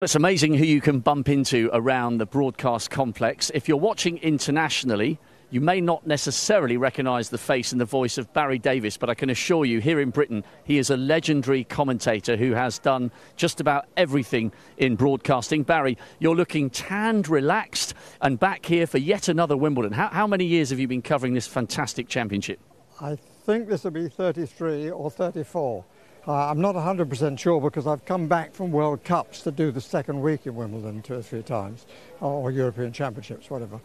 It's amazing who you can bump into around the broadcast complex. If you're watching internationally, you may not necessarily recognise the face and the voice of Barry Davies, but I can assure you here in Britain, he is a legendary commentator who has done just about everything in broadcasting. Barry, you're looking tanned, relaxed, and back here for yet another Wimbledon. How many years have you been covering this fantastic championship? I think this will be 33 or 34. I'm not 100% sure because I've come back from World Cups to do the second week in Wimbledon 2 or 3 times, or European Championships, whatever.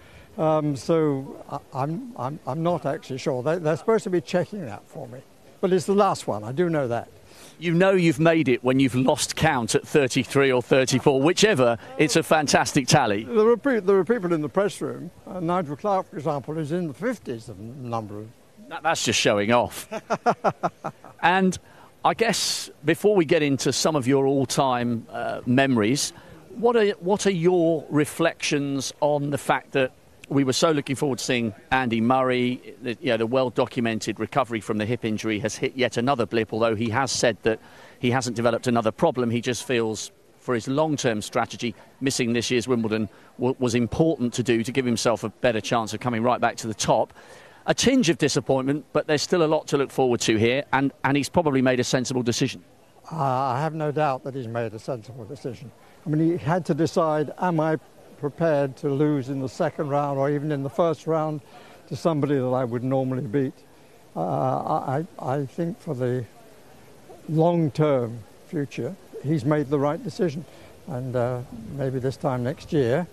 So I'm not actually sure. They're supposed to be checking that for me, but it's the last one. I do know that. You know you've made it when you've lost count at 33 or 34, whichever. It's a fantastic tally. There are people in the press room. Nigel Clark, for example, is in the 50s. The number of. That's just showing off. And I guess before we get into some of your all-time memories, what are your reflections on the fact that we were so looking forward to seeing Andy Murray? The well-documented recovery from the hip injury has hit yet another blip, although he has said that he hasn't developed another problem. He just feels for his long-term strategy, missing this year's Wimbledon was important to do to give himself a better chance of coming right back to the top. A tinge of disappointment, but there's still a lot to look forward to here, and he's probably made a sensible decision. I have no doubt that he's made a sensible decision. I mean, he had to decide, am I prepared to lose in the second round or even in the first round to somebody that I would normally beat? I think for the long-term future, he's made the right decision. And maybe this time next year,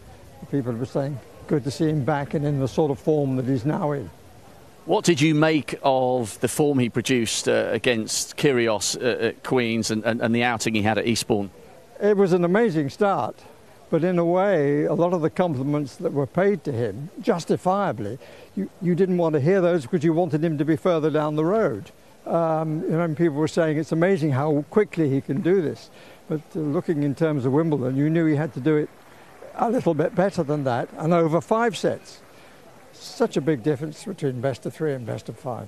people will be saying, good to see him back and in the sort of form that he's now in. What did you make of the form he produced against Kyrgios at Queen's and the outing he had at Eastbourne? It was an amazing start, but in a way, a lot of the compliments that were paid to him, justifiably, you didn't want to hear those because you wanted him to be further down the road. People were saying it's amazing how quickly he can do this, but looking in terms of Wimbledon, you knew he had to do it a little bit better than that, and over 5 sets. Such a big difference between best of 3 and best of 5.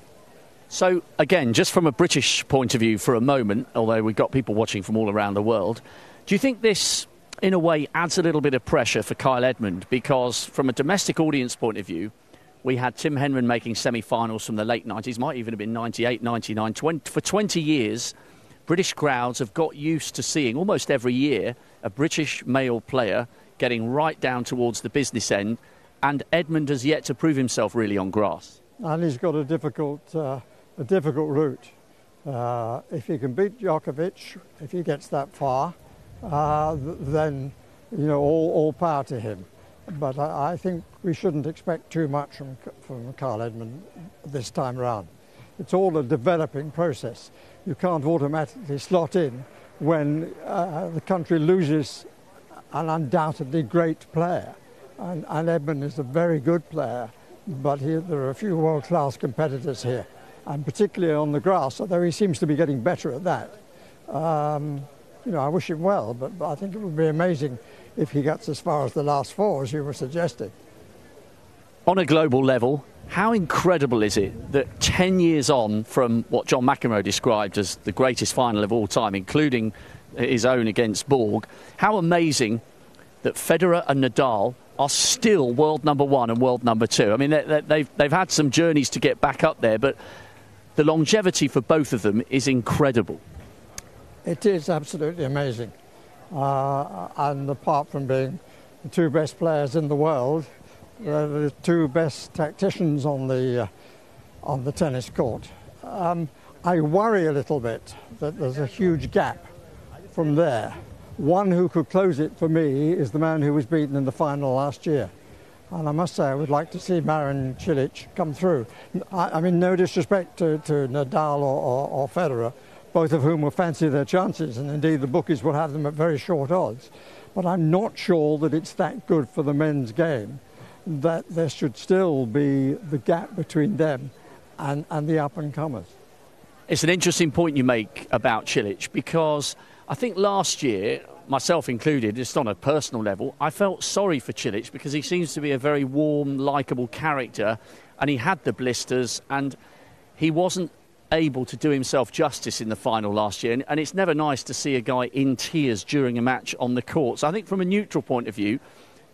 So, again, just from a British point of view for a moment, although we've got people watching from all around the world, do you think this, in a way, adds a little bit of pressure for Kyle Edmund? Because from a domestic audience point of view, we had Tim Henman making semi-finals from the late 90s, might even have been 98, 99. For 20 years, British crowds have got used to seeing, almost every year, a British male player getting right down towards the business end, and Edmund has yet to prove himself really on grass. And he's got a difficult route. If he can beat Djokovic, if he gets that far, then all power to him. But I think we shouldn't expect too much from Kyle Edmund this time round. It's all a developing process. You can't automatically slot in when the country loses an undoubtedly great player. And Edmund is a very good player, but there are a few world-class competitors here, and particularly on the grass, although he seems to be getting better at that. I wish him well, but I think it would be amazing if he gets as far as the last 4, as you were suggesting. On a global level, how incredible is it that 10 years on from what John McEnroe described as the greatest final of all time, including his own against Borg, how amazing that Federer and Nadal are still world number 1 and world number 2. I mean, they've had some journeys to get back up there, but the longevity for both of them is incredible. It is absolutely amazing. And apart from being the 2 best players in the world, they're the 2 best tacticians on the tennis court. I worry a little bit that there's a huge gap from there. One who could close it for me is the man who was beaten in the final last year. And I must say I would like to see Marin Cilic come through. I mean, no disrespect to Nadal or Federer, both of whom will fancy their chances, and indeed the bookies will have them at very short odds. But I'm not sure that it's that good for the men's game, that there should still be the gap between them and the up-and-comers. It's an interesting point you make about Cilic, because I think last year, myself included, just on a personal level, I felt sorry for Cilic because he seems to be a very warm, likeable character, and he had the blisters, and he wasn't able to do himself justice in the final last year, and it's never nice to see a guy in tears during a match on the court. So I think from a neutral point of view,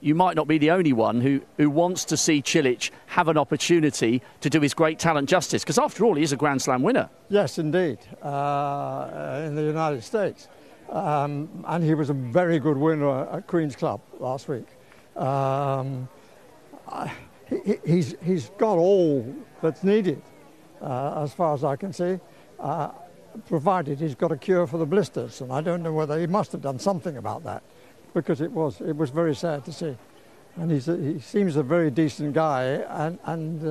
you might not be the only one who wants to see Cilic have an opportunity to do his great talent justice, because after all, he is a Grand Slam winner. Yes, indeed, in the United States. And he was a very good winner at Queen's Club last week. He's got all that's needed, as far as I can see, provided he's got a cure for the blisters. And I don't know whether he must have done something about that, because it was very sad to see. And he seems a very decent guy, and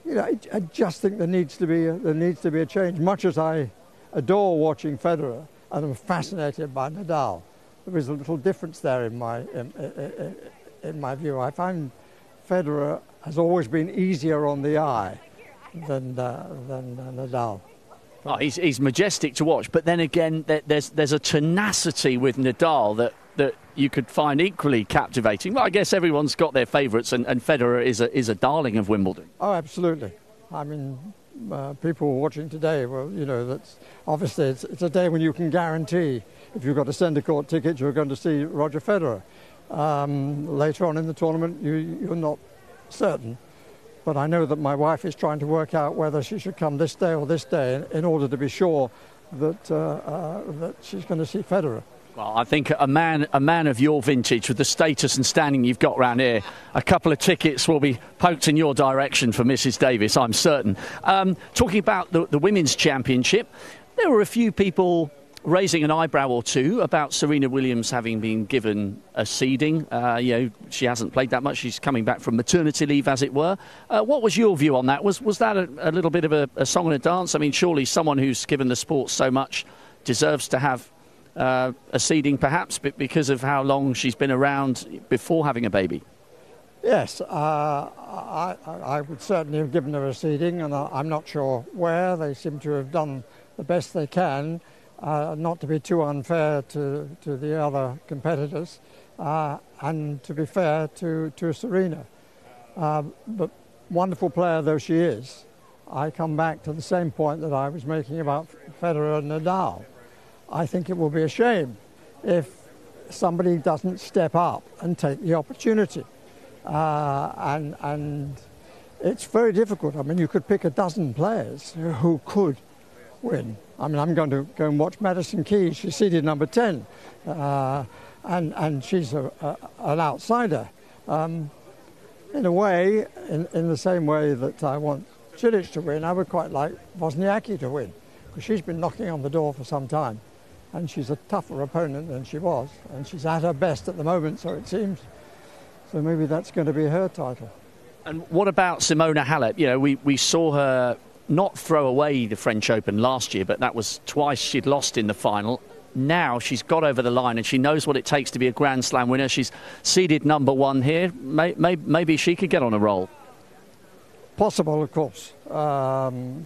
you know, I just think there needs to be a change. Much as I adore watching Federer and I'm fascinated by Nadal, there is a little difference there in my view. I find Federer has always been easier on the eye than Nadal. Oh, he's majestic to watch, but then again, there's a tenacity with Nadal that you could find equally captivating. Well, I guess everyone's got their favourites, and Federer is a darling of Wimbledon. Oh, absolutely. I mean, people watching today, well, you know, that's obviously it's a day when you can guarantee, if you've got a centre court ticket, you're going to see Roger Federer. Later on in the tournament, you're not certain. But I know that my wife is trying to work out whether she should come this day or this day in order to be sure that she's going to see Federer. Well, I think a man of your vintage, with the status and standing you've got around here, a couple of tickets will be poked in your direction for Mrs. Davies, I'm certain. Talking about the Women's Championship, there were a few people raising an eyebrow or two about Serena Williams having been given a seeding. You know, she hasn't played that much. She's coming back from maternity leave, as it were. What was your view on that? Was that a little bit of a song and a dance? I mean, surely someone who's given the sport so much deserves to have a seeding, perhaps, because of how long she's been around before having a baby. Yes, I would certainly have given her a seeding, and I'm not sure where. They seem to have done the best they can. Not to be too unfair to the other competitors, and to be fair to Serena. But wonderful player though she is, I come back to the same point that I was making about Federer and Nadal. I think it will be a shame if somebody doesn't step up and take the opportunity. And it's very difficult. I mean, you could pick a dozen players who could win. I mean, I'm going to go and watch Madison Keys. She's seeded number 10, and she's an outsider. In a way, in the same way that I want Cilic to win, I would quite like Wozniacki to win, because she's been knocking on the door for some time, and she's a tougher opponent than she was, and she's at her best at the moment, so it seems. So maybe that's going to be her title. And what about Simona Halep? You know, we saw her not throw away the French Open last year, but that was twice she'd lost in the final. Now she's got over the line and she knows what it takes to be a Grand Slam winner. She's seeded number 1 here. Maybe she could get on a roll. Possible, of course.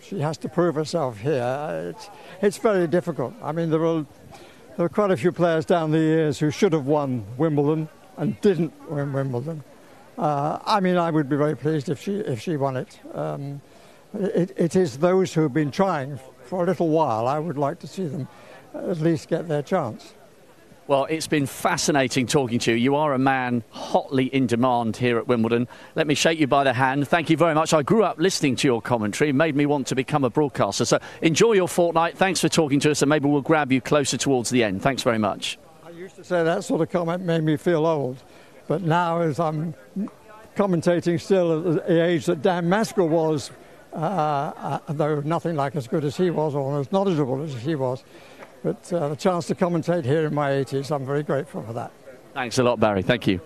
She has to prove herself here. It's very difficult. I mean, there are quite a few players down the years who should have won Wimbledon and didn't win Wimbledon. I mean, I would be very pleased if she won it. It is those who have been trying for a little while. I would like to see them at least get their chance. Well, it's been fascinating talking to you. You are a man hotly in demand here at Wimbledon. Let me shake you by the hand. Thank you very much. I grew up listening to your commentary. It made me want to become a broadcaster. So enjoy your fortnight. Thanks for talking to us, and maybe we'll grab you closer towards the end. Thanks very much. I used to say that sort of comment made me feel old. But now, as I'm commentating still at the age that Dan Maskell was, though nothing like as good as he was or as knowledgeable as he was. But the chance to commentate here in my 80s, I'm very grateful for that. Thanks a lot, Barry. Thank you.